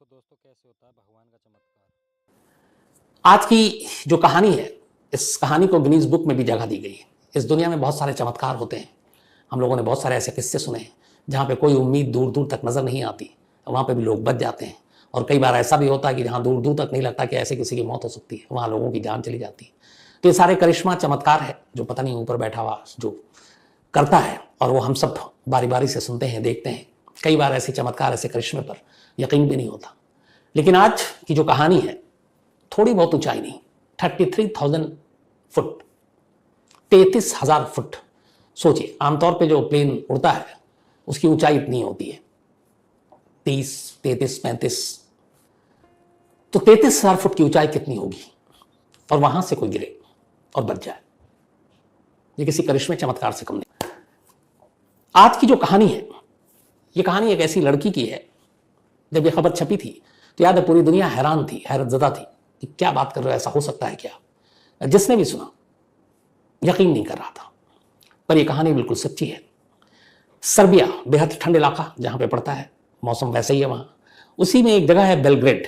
देखो दोस्तों कैसे होता है भगवान का चमत्कार। आज की जो कहानी है, इस कहानी को गिनीज बुक में भी जगह दी गई है। इस दुनिया में बहुत सारे चमत्कार होते हैं। हम लोगों ने बहुत सारे ऐसे किस्से सुने हैं जहाँ पे कोई उम्मीद दूर दूर तक नजर नहीं आती, वहाँ पे भी लोग बच जाते हैं। और कई बार ऐसा भी होता है कि जहाँ दूर दूर तक नहीं लगता कि ऐसे किसी की मौत हो सकती है, वहाँ लोगों की जान चली जाती है। तो ये सारे करिश्मा चमत्कार है जो पता नहीं ऊपर बैठा हुआ जो करता है, और वो हम सब बारी बारी से सुनते हैं, देखते हैं। कई बार ऐसे चमत्कार, ऐसे करिश्मे पर यकीन भी नहीं होता। लेकिन आज की जो कहानी है, थोड़ी बहुत ऊंचाई नहीं, 33,000 फुट, 33,000 फुट। सोचिए, आमतौर पे जो प्लेन उड़ता है उसकी ऊंचाई इतनी होती है 30, 33, 35। तो 33,000 फुट की ऊंचाई कितनी होगी, और वहां से कोई गिरे और बच जाए, ये किसी करिश्मे चमत्कार से कम नहीं। आज की जो कहानी है, ये कहानी एक ऐसी लड़की की है। जब ये खबर छपी थी तो याद है पूरी दुनिया हैरान थी, हैरतजदा थी कि क्या बात कर रहे हो, ऐसा हो सकता है क्या। जिसने भी सुना यकीन नहीं कर रहा था, पर यह कहानी बिल्कुल सच्ची है। सर्बिया बेहद ठंड इलाका जहां पे पड़ता है, मौसम वैसे ही है वहां। उसी में एक जगह है बेलग्रेड।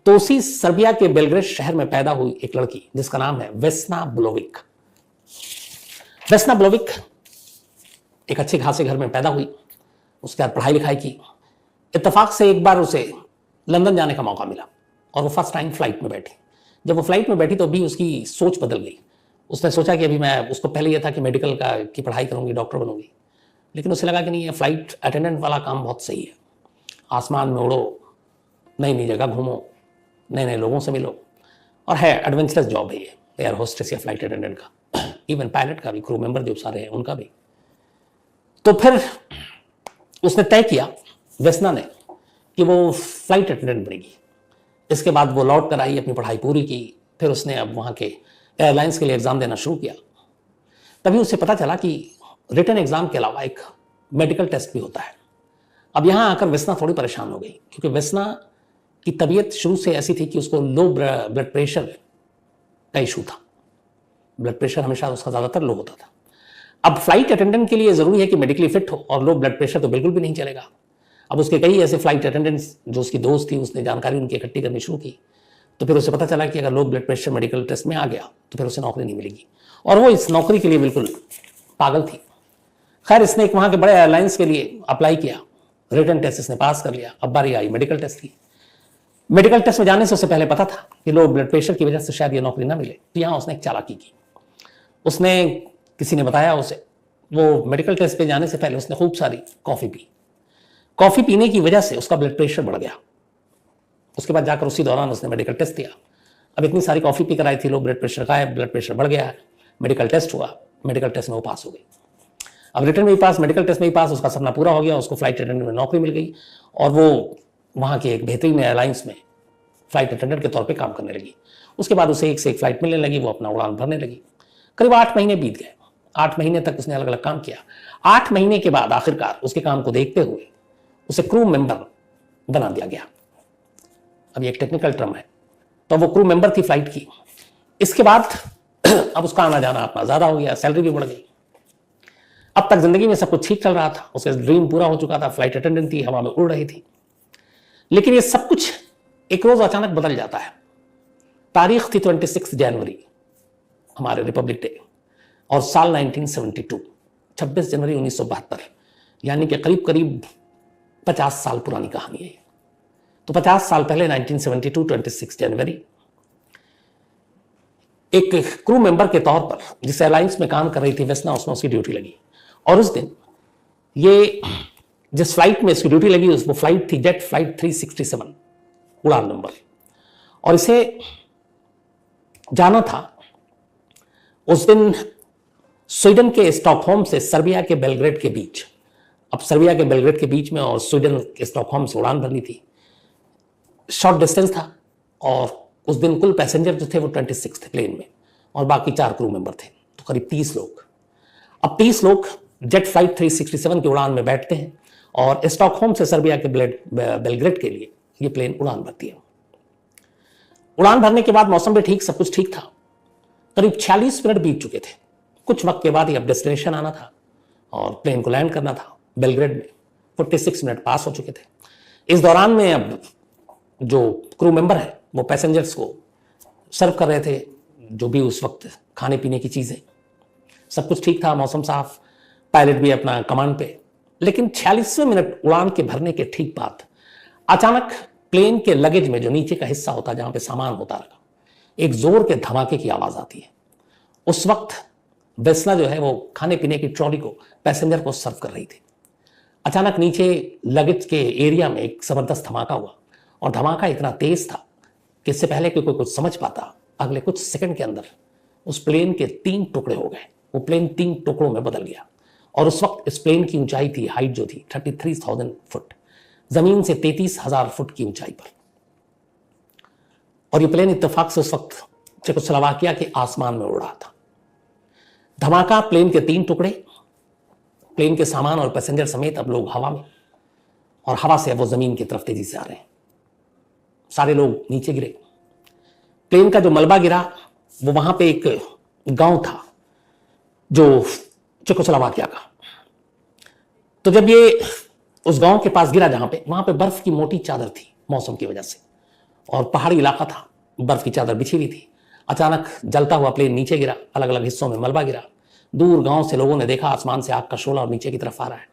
तो उसी सर्बिया के बेलग्रेड शहर में पैदा हुई एक लड़की जिसका नाम है वेस्ना ब्लोविक। वेस्ना ब्लोविक एक अच्छे खासे घर में पैदा हुई। उसके बाद पढ़ाई लिखाई की। इत्तेफाक से एक बार उसे लंदन जाने का मौका मिला और वो फर्स्ट टाइम फ्लाइट में बैठी। जब वो फ्लाइट में बैठी तो अभी उसकी सोच बदल गई। उसने सोचा कि अभी मैं, उसको पहले ये था कि मेडिकल की पढ़ाई करूंगी, डॉक्टर बनूंगी। लेकिन उसे लगा कि नहीं, ये फ्लाइट अटेंडेंट वाला काम बहुत सही है। आसमान में उड़ो, नई नई जगह घूमो, नए नए लोगों से मिलो, और है एडवेंचरस जॉब है ये, एयर होस्टेस या फ्लाइट अटेंडेंट का, इवन पायलट का भी, क्रू मेंबर जो सारे हैं उनका भी। तो फिर उसने तय किया, वेस्ना ने, कि वो फ्लाइट अटेंडेंट बनेगी। इसके बाद वो लौट कर आई, अपनी पढ़ाई पूरी की। फिर उसने अब वहाँ के एयरलाइंस के लिए एग्ज़ाम देना शुरू किया। तभी उसे पता चला कि रिटन एग्ज़ाम के अलावा एक मेडिकल टेस्ट भी होता है। अब यहाँ आकर वेस्ना थोड़ी परेशान हो गई, क्योंकि वेस्ना की तबीयत शुरू से ऐसी थी कि उसको लो ब्लड प्रेशर का इशू था। ब्लड प्रेशर हमेशा उसका ज़्यादातर लो होता था। अब फ्लाइट अटेंडेंट के लिए ज़रूरी है कि मेडिकली फिट हो, और लो ब्लड प्रेशर तो बिल्कुल भी नहीं चलेगा। अब उसके कई ऐसे फ्लाइट अटेंडेंट्स जो उसकी दोस्त थी, उसने जानकारी उनकी इकट्ठी करनी शुरू की। तो फिर उसे पता चला कि अगर low blood pressure medical test में आ गया तो फिर उसे नौकरी नहीं मिलेगी, और वो इस नौकरी के लिए बिल्कुल पागल थी। खैर, इसने एक वहाँ के बड़े एयरलाइंस के लिए अप्लाई किया, रिटन टेस्ट इसने पास कर लिया। अब बारी आई मेडिकल टेस्ट की। मेडिकल टेस्ट में जाने से उससे पहले पता था कि लो ब्लड प्रेशर की वजह से शायद ये नौकरी ना मिले। तो यहाँ उसने एक चालाकी की। उसने, किसी ने बताया उसे, वो मेडिकल टेस्ट पे जाने से पहले उसने खूब सारी कॉफ़ी पी। कॉफ़ी पीने की वजह से उसका ब्लड प्रेशर बढ़ गया। उसके बाद जाकर उसी दौरान उसने मेडिकल टेस्ट दिया। अब इतनी सारी कॉफ़ी पीकर आई थी, लो ब्लड प्रेशर का है, ब्लड प्रेशर बढ़ गया है। मेडिकल टेस्ट हुआ, मेडिकल टेस्ट में वो पास हो गई। अब रिटर्न में भी पास, मेडिकल टेस्ट में भी पास, उसका सपना पूरा हो गया। उसको फ्लाइट अटेंडेंट में नौकरी मिल गई, और वो वहाँ के एक बेहतरीन एयरलाइंस में फ्लाइट अटेंडेंट के तौर पर काम करने लगी। उसके बाद उसे एक से एक फ्लाइट मिलने लगी, वो अपना उड़ान भरने लगी। करीब 8 महीने बीत गए। 8 महीने तक उसने अलग अलग काम किया। 8 महीने के बाद आखिरकार उसके काम को देखते हुए उसे क्रू मेंबर बना दिया गया। अब ये एक टेक्निकल टर्म है। तो वो क्रू मेंबर थी फ्लाइट की। इसके बाद अब उसका आना जाना अपना ज्यादा हो गया, सैलरी भी बढ़ गई। अब तक जिंदगी में सब कुछ ठीक चल रहा था, उसका ड्रीम पूरा हो चुका था, फ्लाइट अटेंडेंट थी, हवा में उड़ रही थी। लेकिन ये सब कुछ एक रोज अचानक बदल जाता है। तारीख थी 26 जनवरी, हमारे रिपब्लिक डे, और साल 1972, 26 जनवरी 1972, यानी कि करीब करीब 50 साल पुरानी कहानी है। तो 50 साल पहले 1972, 26 जनवरी, एक क्रू मेंबर के तौर पर जिस एयरलाइंस में काम कर रही थी वेस्ना, उसमें उसकी ड्यूटी लगी। और उस दिन ये जिस फ्लाइट में इसकी ड्यूटी लगी, वो फ्लाइट थी जेट फ्लाइट 367 उड़ान नंबर, और इसे जाना था उस दिन स्वीडन के स्टॉकहोम से सर्बिया के बेलग्रेड के बीच। अब सर्बिया के बेलग्रेड के बीच में और स्वीडन के स्टॉकहोम से उड़ान भरनी थी। शॉर्ट डिस्टेंस था, और उस दिन कुल पैसेंजर जो थे वो 26 थे प्लेन में, और बाकी 4 क्रू मेंबर थे, तो करीब 30 लोग। अब 30 लोग जेट फ्लाइट 367 की उड़ान में बैठते हैं, और स्टॉकहोम से सर्बिया के बेलग्रेड के लिए ये प्लेन उड़ान भरती है। उड़ान भरने के बाद मौसम भी ठीक, सब कुछ ठीक था। करीब 46 मिनट बीत चुके थे। कुछ वक्त के बाद ही अब डेस्टिनेशन आना था और प्लेन को लैंड करना था बेलग्रेड में। 46 मिनट पास हो चुके थे। इस दौरान में अब जो क्रू मेंबर है वो पैसेंजर्स को सर्व कर रहे थे जो भी उस वक्त खाने पीने की चीज़ें। सब कुछ ठीक था, मौसम साफ, पायलट भी अपना कमांड पे। लेकिन 46वें मिनट उड़ान के भरने के ठीक बाद अचानक प्लेन के लगेज में जो नीचे का हिस्सा होता है जहां पे सामान होता रहा, एक जोर के धमाके की आवाज आती है। उस वक्त वेस्ना जो है वो खाने पीने की ट्रॉली को पैसेंजर को सर्व कर रही थी। अचानक नीचे लगेज के एरिया में एक जबरदस्त धमाका हुआ और धमाका इतना तेज था कि इससे पहले कि कोई कुछ समझ पाता, अगले कुछ सेकंड के अंदर उस प्लेन के 3 टुकड़े हो गए। वो प्लेन 3 टुकड़ों में बदल गया और उस वक्त इस प्लेन की ऊंचाई थी, हाइट जो थी 33,000 फुट, जमीन से 33,000 फुट की ऊंचाई पर। और ये प्लेन इत्तेफाक से उस वक्त चेकोस्लोवाकिया के आसमान में उड़ रहा था। धमाका, प्लेन के 3 टुकड़े, प्लेन के सामान और पैसेंजर समेत अब लोग हवा में, और हवा से अब वो जमीन की तरफ तेजी से आ रहे हैं। सारे लोग नीचे गिरे। प्लेन का जो मलबा गिरा वो वहां पे एक गांव था जो चेकोस्लोवाकिया का। तो जब ये उस गांव के पास गिरा जहां पे, वहां पे बर्फ की मोटी चादर थी मौसम की वजह से, और पहाड़ी इलाका था, बर्फ की चादर बिछी हुई थी। अचानक जलता हुआ प्लेन नीचे गिरा, अलग अलग हिस्सों में मलबा गिरा। दूर गांव से लोगों ने देखा आसमान से आग का शोला और नीचे की तरफ आ रहा है।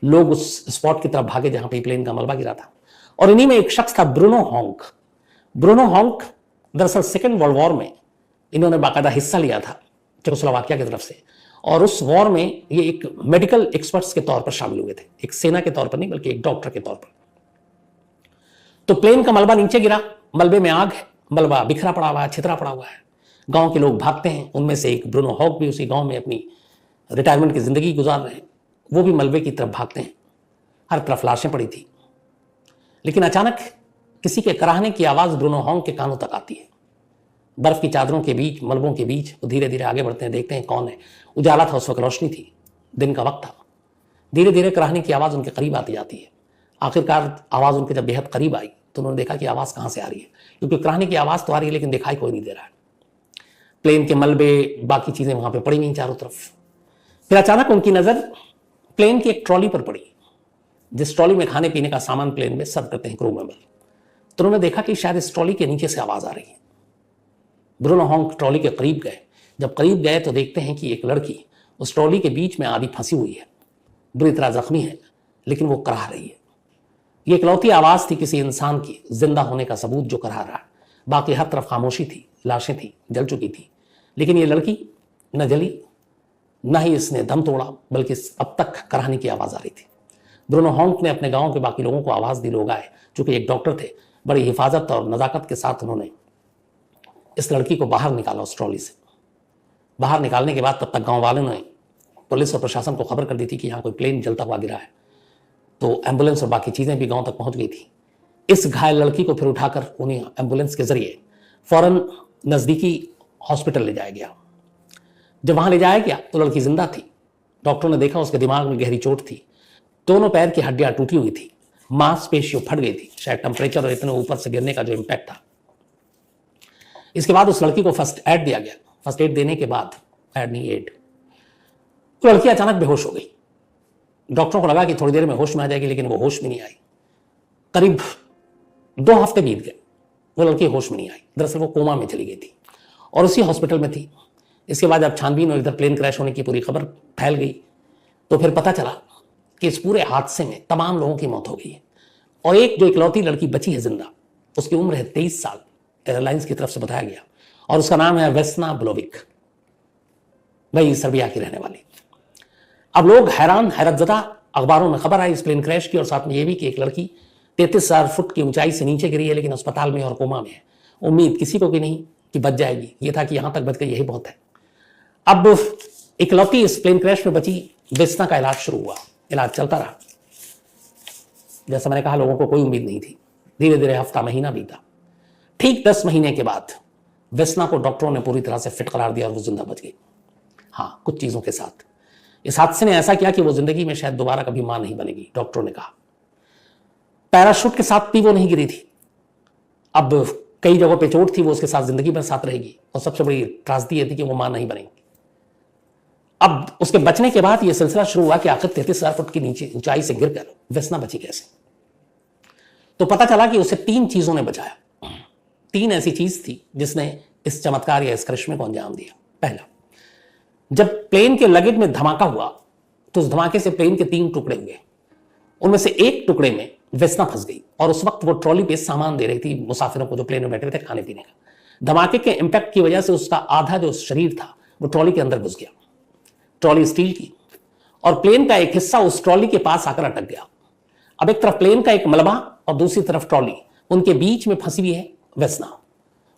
लोग उस स्पॉट की तरफ भागे जहां पे प्लेन का मलबा गिरा था, और इन्हीं में एक शख्स था ब्रूनो हॉन्क। ब्रूनो हॉन्क दरअसल सेकेंड वर्ल्ड वॉर में इन्होंने बाकायदा हिस्सा लिया था चेकोस्लोवाकिया की तरफ से, और उस वॉर में ये एक मेडिकल एक्सपर्ट्स के तौर पर शामिल हुए थे, एक सेना के तौर पर नहीं बल्कि एक डॉक्टर के तौर पर। तो प्लेन का मलबा नीचे गिरा, मलबे में आग है, मलबा बिखरा पड़ा हुआ है, छितरा पड़ा हुआ है। गांव के लोग भागते हैं, उनमें से एक ब्रूनो हॉक भी उसी गांव में अपनी रिटायरमेंट की जिंदगी गुजार रहे हैं, वो भी मलबे की तरफ भागते हैं। हर तरफ लाशें पड़ी थी। लेकिन अचानक किसी के कराहने की आवाज ब्रूनो हॉक के कानों तक आती है। बर्फ की चादरों के बीच, मलबों के बीच वो धीरे धीरे आगे बढ़ते हैं, देखते हैं कौन है। उजाला था उस वक्त, रोशनी थी, दिन का वक्त था। धीरे धीरे कराहने की आवाज उनके करीब आती जाती है। आखिरकार आवाज उनके जब बेहद करीब आई तो उन्होंने देखा कि आवाज कहां से आ रही है, क्योंकि कराहने की आवाज तो आ रही है लेकिन दिखाई कोई नहीं दे रहा है। प्लेन के मलबे, बाकी चीजें वहां पे पड़ी हुई चारों तरफ। फिर अचानक उनकी नजर प्लेन की एक ट्रॉली पर पड़ी, जिस ट्रॉली में खाने पीने का सामान प्लेन में सर्व करते हैं क्रू मेंबर। तो उन्होंने देखा कि शायद इस ट्रॉली के नीचे से आवाज आ रही है। ब्रूनो हॉक ट्रॉली के करीब गए। जब करीब गए तो देखते हैं कि एक लड़की उस ट्रॉली के बीच में आधी फंसी हुई है, बुरी तरह जख्मी है, लेकिन वो कराह रही है। ये इकलौती आवाज थी किसी इंसान की जिंदा होने का सबूत जो कराह रहा है। बाकी हर तरफ खामोशी थी, लाशें थी, जल चुकी थी, लेकिन ये लड़की न जली, न ही इसने दम तोड़ा, बल्कि अब तक कराहने की आवाज आ रही थी। ब्रूनो हॉक ने अपने गांव के बाकी लोगों को आवाज दी। लोग आए, चूंकि एक डॉक्टर थे, बड़ी हिफाजत और नजाकत के साथ उन्होंने इस लड़की को बाहर निकाला उस ट्रॉली से। बाहर निकालने के बाद तब तक गांव वालों ने पुलिस और प्रशासन को खबर कर दी थी कि यहाँ कोई प्लेन जलता हुआ गिरा है। तो एम्बुलेंस और बाकी चीजें भी गांव तक पहुंच गई थी। इस घायल लड़की को फिर उठाकर उन्हें एम्बुलेंस के जरिए फौरन नजदीकी हॉस्पिटल ले जाया गया। जब वहां ले जाया गया तो लड़की जिंदा थी। डॉक्टरों ने देखा उसके दिमाग में गहरी चोट थी, दोनों पैर की हड्डियां टूटी हुई थी, मांसपेशियां फट गई थी, शायद टेम्परेचर और इतने ऊपर से गिरने का जो इम्पैक्ट था। इसके बाद उस लड़की को फर्स्ट एड दिया गया। फर्स्ट एड देने के बाद, एड नहीं एड, तो लड़की अचानक बेहोश हो गई। डॉक्टरों को लगा कि थोड़ी देर में होश में आ जाएगी, लेकिन वो होश में नहीं आई। करीब 2 हफ्ते बीत गए, वो लड़की होश में नहीं आई। दरअसल वो कोमा में चली गई थी और उसी हॉस्पिटल में थी। इसके बाद जब छानबीन और इधर प्लेन क्रैश होने की पूरी खबर फैल गई तो फिर पता चला कि इस पूरे हादसे में तमाम लोगों की मौत हो गई है, और एक जो इकलौती लड़की बची है जिंदा, उसकी उम्र है 23 साल, एयरलाइंस की तरफ से बताया गया, और उसका नाम है वेस्ना ब्लोविक, वही सर्बिया की रहने वाली। अब लोग हैरान, हैरतजदा। अखबारों में खबर आई इस प्लेन क्रैश की, और साथ में यह भी कि एक लड़की 33,000 फुट की ऊंचाई से नीचे गिरी है, लेकिन अस्पताल में और कोमा में है। उम्मीद किसी को भी नहीं कि बच जाएगी, यह था कि यहां तक बच गई, यही बहुत है। अब इकलौती इस प्लेन क्रैश में बची वेस्ना का इलाज शुरू हुआ। इलाज चलता रहा। जैसा मैंने कहा, लोगों को कोई उम्मीद नहीं थी। धीरे धीरे हफ्ता महीना बीता। ठीक 10 महीने के बाद वेस्ना को डॉक्टरों ने पूरी तरह से फिट करार दिया और वो जिंदा बच गई। हाँ, कुछ चीजों के साथ। इस हादसे ने ऐसा किया कि वो जिंदगी में शायद दोबारा कभी मां नहीं बनेगी, डॉक्टरों ने कहा। पैराशूट के साथ भी वो नहीं गिरी थी। अब कई जगहों पे चोट थी, वो उसके साथ जिंदगी भर साथ रहेगी, और सबसे बड़ी त्रासदी ये थी कि वो मां नहीं बनेगी। अब उसके बचने के बाद ये सिलसिला शुरू हुआ कि आखिर 33,000 फुट की नीचे ऊंचाई से गिरकर वेस्ना बची कैसे। तो पता चला कि उसे 3 चीजों ने बचाया। 3 ऐसी चीज थी जिसने इस चमत्कार या इस करिश्मे को अंजाम दिया। पहला, जब प्लेन के लगेज में धमाका हुआ तो उस धमाके से प्लेन के 3 टुकड़े हुए। उनमें से एक टुकड़े में वेस्ना फंस गई और उस वक्त वो ट्रॉली पे सामान दे रही थी मुसाफिरों को जो प्लेन में बैठे हुए थे खाने पीने का। धमाके के इंपैक्ट की वजह से उसका आधा जो शरीर था वो ट्रॉली के अंदर घुस गया। ट्रॉली स्टील की और प्लेन का एक हिस्सा उस ट्रॉली के पास आकर अटक गया। अब एक तरफ प्लेन का एक मलबा और दूसरी तरफ ट्रॉली, उनके बीच में फंसी हुई है वेस्ना,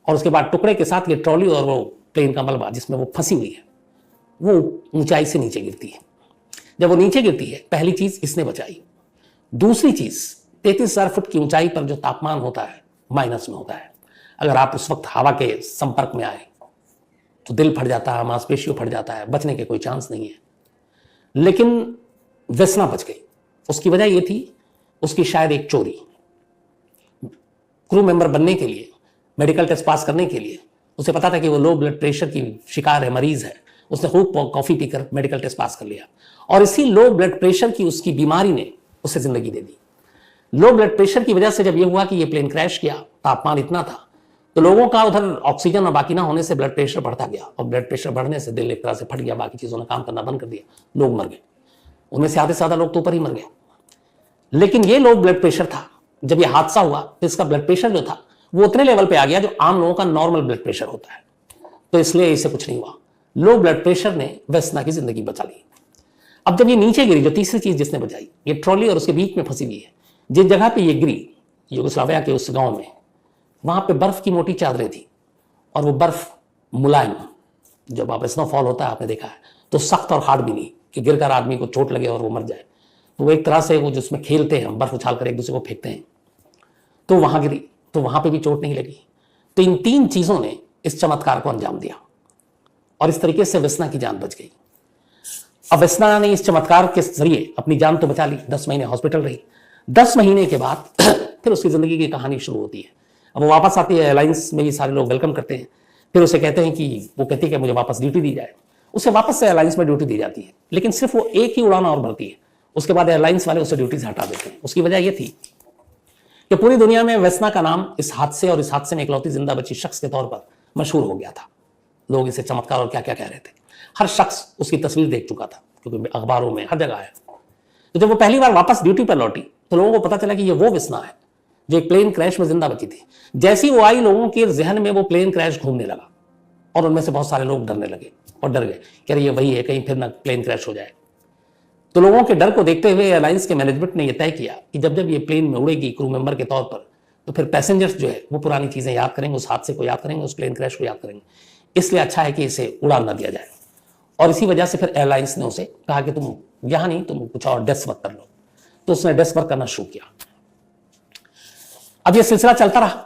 और उसके बाद टुकड़े के साथ ये ट्रॉली और वो प्लेन का मलबा जिसमें वो फंसी हुई है वो ऊंचाई से नीचे गिरती है। जब वो नीचे गिरती है, पहली चीज इसने बचाई। दूसरी चीज, 33,000 फुट की ऊंचाई पर जो तापमान होता है माइनस में होता है। अगर आप उस वक्त हवा के संपर्क में आए तो दिल फट जाता है, मांसपेशियों फट जाता है, बचने के कोई चांस नहीं है। लेकिन वेस्ना बच गई। उसकी वजह यह थी, उसकी शायद एक चोरी। क्रू मेंबर बनने के लिए, मेडिकल टेस्ट पास करने के लिए उसे पता था कि वो लो ब्लड प्रेशर की शिकार है, मरीज है। उसने खूब कॉफी पीकर मेडिकल टेस्ट पास कर लिया और इसी लो ब्लड प्रेशर की उसकी बीमारी ने उसे जिंदगी दे दी। लो ब्लड प्रेशर की वजह से जब यह हुआ कि यह प्लेन क्रैश किया, तापमान इतना था तो लोगों का उधर ऑक्सीजन और बाकी ना होने से ब्लड प्रेशर बढ़ता गया और ब्लड प्रेशर बढ़ने से दिल एक तरह से फट गया, बाकी चीजों ने काम करना बंद कर दिया, लोग मर गए। उनमें से आधे से ज्यादा लोग तो ऊपर ही मर गए। लेकिन ये लो ब्लड प्रेशर था। जब यह हादसा हुआ तो इसका ब्लड प्रेशर जो था वो उतने लेवल पे आ गया जो आम लोगों का नॉर्मल ब्लड प्रेशर होता है, तो इसलिए इसे कुछ नहीं हुआ। लो ब्लड प्रेशर ने वेस्ना की जिंदगी बचा ली। अब जब ये नीचे गिरी, जो तीसरी चीज जिसने बचाई, ये ट्रॉली और उसके बीच में फंसी हुई है। जिस जगह पे ये गिरी, यूगोस्लाविया के उस गांव में, वहां पे बर्फ की मोटी चादरें थी और वो बर्फ मुलायम, जब आप स्नोफॉल होता है आपने देखा है, तो सख्त और हार्ड भी नहीं कि गिरकर आदमी को चोट लगे और वो मर जाए। तो वो एक तरह से वो जिसमें खेलते हैं, बर्फ उछाल कर एक दूसरे को फेंकते हैं, तो वहां गिरी तो वहां पे भी चोट नहीं लगी। तो इन 3 चीजों ने इस चमत्कार को अंजाम दिया और इस तरीके से वेस्ना की जान बच गई। अब वेस्ना ने इस चमत्कार के जरिए अपनी जान तो बचा ली, 10 महीने हॉस्पिटल रही। 10 महीने के बाद फिर उसकी जिंदगी की कहानी शुरू होती है। अब वो वापस आती है, एयरलाइंस में भी सारे लोग वेलकम करते हैं। फिर उसे कहते हैं कि वो कहती है कि मुझे वापस ड्यूटी दी जाए। उसे वापस से एयरलाइंस में ड्यूटी दी जाती है, लेकिन सिर्फ वो एक ही उड़ान और भरती है। उसके बाद एयरलाइंस वाले उसे ड्यूटी से हटा देते हैं। उसकी वजह यह थी कि पूरी दुनिया में वेस्ना का नाम इस हादसे और इस हादसे में इकलौती जिंदा बची शख्स के तौर पर मशहूर हो गया था। लोग इसे चमत्कार और क्या क्या कह रहे थे। हर शख्स उसकी तस्वीर देख चुका था क्योंकि अखबारों में हर जगह है। तो जब वो पहली बार वापस ड्यूटी पर लौटी तो लोगों को पता चला कि ये वो वेस्ना है जो एक प्लेन क्रैश में जिंदा बची थी। जैसी वो आई, लोगों के जहन में वो प्लेन क्रैश घूमने लगा और उनमें से बहुत सारे लोग डरने लगे और डर गए कि अरे ये वही है, कहीं फिर ना प्लेन क्रैश हो जाए। तो लोगों के डर को देखते हुए एयरलाइंस के मैनेजमेंट ने यह तय किया कि जब जब ये प्लेन में उड़ेगी क्रू मेंबर के तौर पर, तो फिर पैसेंजर्स जो है वो पुरानी चीजें याद करेंगे, उस हादसे को याद करेंगे, उस प्लेन क्रैश को याद करेंगे। इसलिए अच्छा है कि इसे उड़ान न दिया जाए। और इसी वजह से फिर एयरलाइंस ने उसे कहा कि तुम यहां नहीं, तुम कुछ और डेस्क वर्क कर लो। तो उसने डेस्क वर्क करना शुरू किया। अब यह सिलसिला चलता रहा।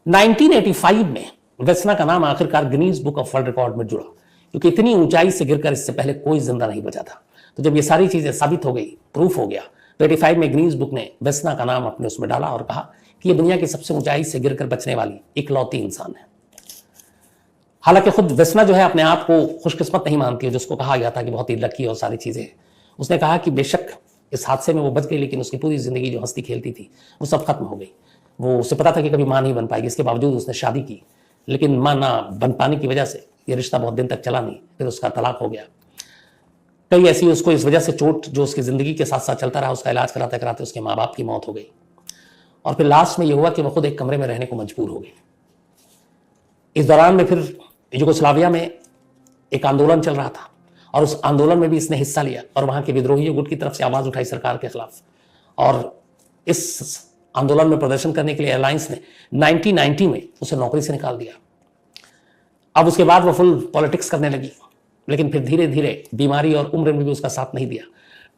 1985 में वेस्ना का नाम आखिरकार Guinness book of world record में जुड़ा, क्योंकि इतनी ऊंचाई से गिरकर इससे पहले कोई जिंदा नहीं बचा था। तो जब ये सारी चीजें साबित हो गई, प्रूफ हो गया, तो 85 में गिनीज बुक ने वेस्ना का नाम अपने उसमें डाला और कहा कि ये दुनिया की सबसे ऊंचाई से गिरकर बचने वाली इकलौती इंसान है। हालांकि खुद वेस्ना जो है अपने आप को खुशकिस्मत नहीं मानती है, जिसको कहा गया था कि बहुत ही लकी और सारी चीजें। उसने कहा कि बेशक इस हादसे में वो बच गई, लेकिन उसकी पूरी जिंदगी जो हंसती खेलती थी वो सब खत्म हो गई। वो उसे पता था कि कभी मां नहीं बन पाएगी, इसके बावजूद उसने शादी की, लेकिन मां ना बन पाने की वजह से ये रिश्ता बहुत दिन तक चला नहीं, फिर उसका तलाक हो गया। कई ऐसी उसको इस वजह से चोट जो उसकी जिंदगी के साथ साथ चलता रहा, उसका इलाज कराते कराते उसके माँ बाप की मौत हो गई और फिर लास्ट में यह हुआ कि वो खुद एक कमरे में रहने को मजबूर हो गई। इस दौरान में फिर यूगोस्लाविया में एक आंदोलन चल रहा था और उस आंदोलन में भी इसने हिस्सा लिया और वहां के विद्रोही गुट की तरफ से आवाज उठाई सरकार के खिलाफ। और इस आंदोलन में प्रदर्शन करने के लिए एयरलाइंस ने 1990 में उसे नौकरी से निकाल दिया। अब उसके बाद वो फुल पॉलिटिक्स करने लगी, लेकिन फिर धीरे धीरे बीमारी और उम्र में भी उसका साथ नहीं दिया।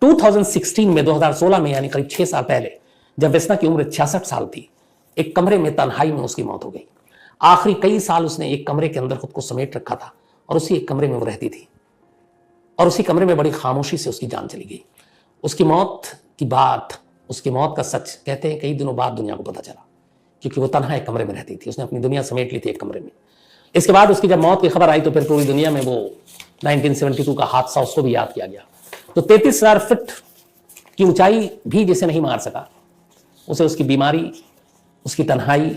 2016 में यानी करीब 6 साल पहले, जब वेस्ना की उम्र 66 साल थी, एक कमरे में तन्हाई में उसकी मौत हो गई। आखिरी कई साल उसने एक कमरे के अंदर खुद को समेट रखा था और उसी एक कमरे में वो रहती थी और उसी कमरे में बड़ी खामोशी से उसकी जान चली गई। उसकी मौत की बात, उसकी मौत का सच कहते हैं कई दिनों बाद दुनिया को पता चला, क्योंकि वो तन्हा एक कमरे में रहती थी। उसने अपनी दुनिया समेट ली थी एक कमरे में। इसके बाद उसकी जब मौत की खबर आई तो फिर पूरी दुनिया में वो 1972 का हादसा उसको भी याद किया गया। तो 33,000 फीट की ऊंचाई भी जिसे नहीं मार सका, उसे उसकी बीमारी, उसकी तन्हाई,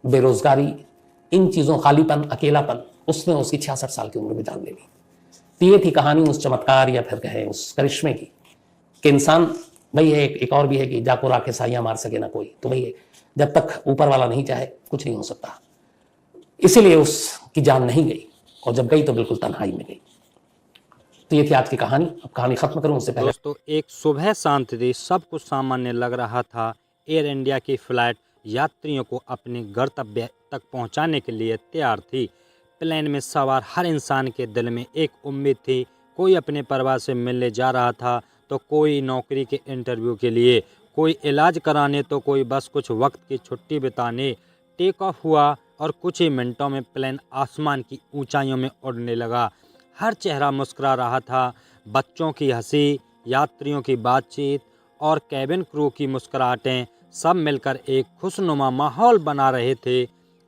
बेरोजगारी, इन चीज़ों, खालीपन, अकेलापन, उसने उसकी 66 साल की उम्र में जान ले ली। तो ये थी कहानी उस चमत्कार या फिर कहे उस करिश्मे की कि इंसान वही है। एक और भी है कि जाको राखे साइयां मार सके ना कोई, तो वही है, जब तक ऊपर वाला नहीं चाहे कुछ नहीं हो सकता। इसीलिए उसकी जान नहीं गई, और जब गई तो बिल्कुल तन्हाई में गई। तो ये थी आज की कहानी। अब कहानी खत्म करूं उससे पहले दोस्तों, एक सुबह शांत थी, सब कुछ सामान्य लग रहा था। एयर इंडिया की फ्लाइट यात्रियों को अपने गंतव्य तक पहुंचाने के लिए तैयार थी। प्लेन में सवार हर इंसान के दिल में एक उम्मीद थी। कोई अपने परिवार से मिलने जा रहा था, तो कोई नौकरी के इंटरव्यू के लिए, कोई इलाज कराने, तो कोई बस कुछ वक्त की छुट्टी बिताने। टेक ऑफ हुआ और कुछ ही मिनटों में प्लेन आसमान की ऊंचाइयों में उड़ने लगा। हर चेहरा मुस्कुरा रहा था। बच्चों की हंसी, यात्रियों की बातचीत और कैबिन क्रू की मुस्कुराहटें सब मिलकर एक खुशनुमा माहौल बना रहे थे।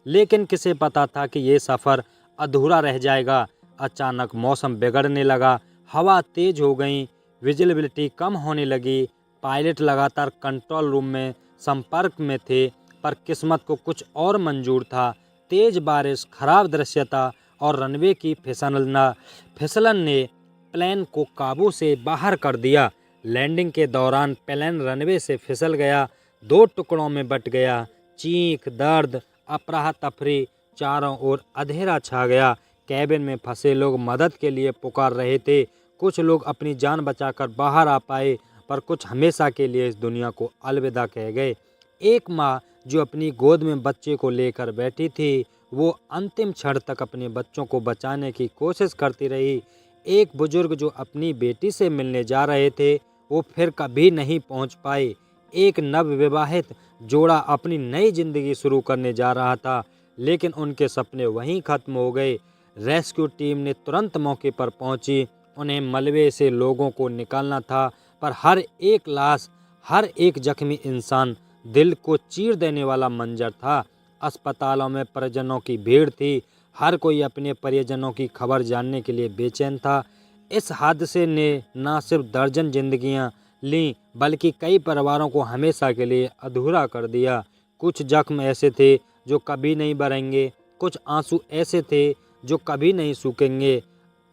लेकिन किसे पता था कि ये सफ़र अधूरा रह जाएगा। अचानक मौसम बिगड़ने लगा, हवा तेज हो गई, विजिबिलिटी कम होने लगी। पायलट लगातार कंट्रोल रूम में संपर्क में थे, पर किस्मत को कुछ और मंजूर था। तेज बारिश, खराब दृश्यता और रनवे की फिसलन ने प्लेन को काबू से बाहर कर दिया। लैंडिंग के दौरान प्लेन रनवे से फिसल गया, 2 टुकड़ों में बट गया। चीख, दर्द, अफरा तफरी, चारों ओर अंधेरा छा गया। कैबिन में फंसे लोग मदद के लिए पुकार रहे थे। कुछ लोग अपनी जान बचाकर बाहर आ पाए, पर कुछ हमेशा के लिए इस दुनिया को अलविदा कह गए। एक माँ जो अपनी गोद में बच्चे को लेकर बैठी थी, वो अंतिम क्षण तक अपने बच्चों को बचाने की कोशिश करती रही। एक बुजुर्ग जो अपनी बेटी से मिलने जा रहे थे, वो फिर कभी नहीं पहुंच पाए। एक नवविवाहित जोड़ा अपनी नई जिंदगी शुरू करने जा रहा था, लेकिन उनके सपने वहीं खत्म हो गए। रेस्क्यू टीम ने तुरंत मौके पर पहुंची। उन्हें मलबे से लोगों को निकालना था, पर हर एक लाश, हर एक जख्मी इंसान दिल को चीर देने वाला मंजर था। अस्पतालों में परिजनों की भीड़ थी। हर कोई अपने परिजनों की खबर जानने के लिए बेचैन था। इस हादसे ने न सिर्फ दर्जन जिंदगियां लीं, बल्कि कई परिवारों को हमेशा के लिए अधूरा कर दिया। कुछ जख्म ऐसे थे जो कभी नहीं भरेंगे, कुछ आंसू ऐसे थे जो कभी नहीं सूखेंगे।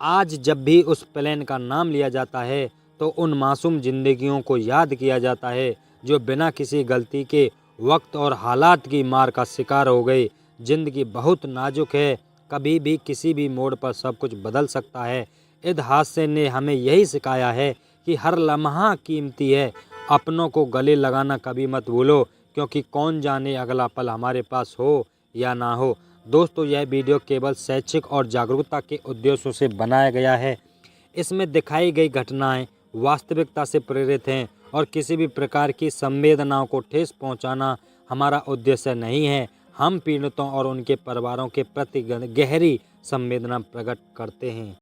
आज जब भी उस प्लेन का नाम लिया जाता है, तो उन मासूम जिंदगियों को याद किया जाता है जो बिना किसी गलती के वक्त और हालात की मार का शिकार हो गए। जिंदगी बहुत नाजुक है, कभी भी किसी भी मोड़ पर सब कुछ बदल सकता है। इस हादसे ने हमें यही सिखाया है कि हर लम्हा कीमती है। अपनों को गले लगाना कभी मत भूलो, क्योंकि कौन जाने अगला पल हमारे पास हो या ना हो। दोस्तों, यह वीडियो केवल शैक्षिक और जागरूकता के उद्देश्यों से बनाया गया है। इसमें दिखाई गई घटनाएं वास्तविकता से प्रेरित हैं, और किसी भी प्रकार की संवेदनाओं को ठेस पहुंचाना हमारा उद्देश्य नहीं है। हम पीड़ितों और उनके परिवारों के प्रति गहरी संवेदना प्रकट करते हैं।